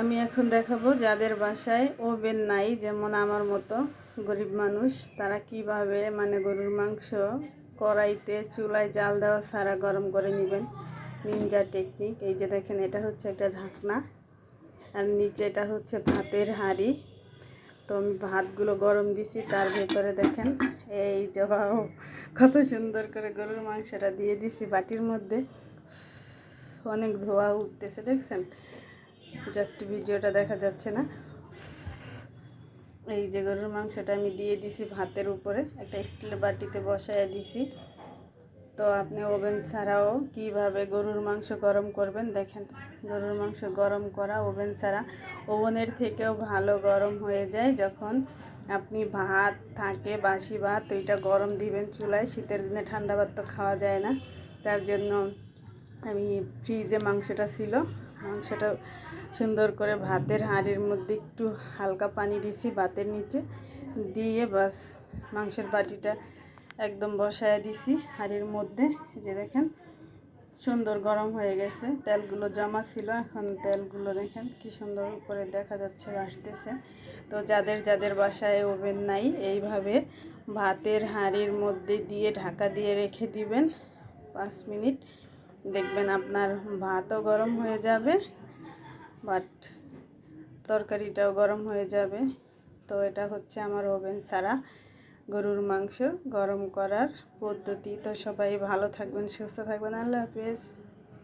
আমি এখন দেখাবো যাদের বাসায় ওভেন নাই, যেমন আমার মতো গরিব মানুষ, তারা কিভাবে গরুর মাংস কড়াইতে চুলায় জাল দেওয়া ছাড়া গরম করে নেবেন। Ninja technique. এই যে দেখেন, এটা হচ্ছে একটা ঢাকনা আর নিচে এটা হচ্ছে ভাতের হাঁড়ি। তো আমি ভাতগুলো গরম দিছি, তার ভেতরে দেখেন এই যে কত সুন্দর করে গরুর মাংসটা দিয়ে দিছি বাটির মধ্যে। অনেক ধোয়া উঠতেছে, দেখছেন? জাস্ট ভিডিওটা দেখা যাচ্ছে না। এই যে গরুর মাংসটা আমি দিয়ে দিছি ভাতের উপরে, একটা স্টিলের বাটিতে বসায় দিছি। তো আপনি ওভেন ছাড়াও কিভাবে গরুর মাংস গরম করবেন দেখেন। গরুর মাংস গরম করা ওভেন ছাড়া ওভেনের থেকেও ভালো গরম হয়ে যায়। যখন আপনি ভাত থাকে, বাসি ভাত, ওইটা গরম দিবেন চুলায়। শীতের দিনে ঠান্ডা ভাত তো খাওয়া যায় না, তার জন্য আমি ফ্রিজে মাংসটা ছিল, মাংসটা সুন্দর করে ভাতের হাঁড়ির মধ্যে একটু হালকা পানি দিছি ভাতের নিচে দিয়ে, বাস মাংসের বাটিটা একদম বসায় দিছি হাঁড়ির মধ্যে। যে দেখেন সুন্দর গরম হয়ে গেছে, তেলগুলো জমা ছিল, এখন তেলগুলো দেখেন কি সুন্দর করে দেখা যাচ্ছে, আসতেছে। তো যাদের যাদের বাসায় ওভেন নাই, এইভাবে ভাতের হাঁড়ির মধ্যে দিয়ে ঢাকা দিয়ে রেখে দিবেন 5 মিনিট। দেখবেন আপনার ভাতও গরম হয়ে যাবে, বাট তরকারিটাও গরম হয়ে যাবে। তো এটা হচ্ছে আমার ওভেন ছাড়া গরুর মাংস গরম করার পদ্ধতি। তো সবাই ভালো থাকবেন, সুস্থ থাকবেন। আল্লাহ হাফেজ।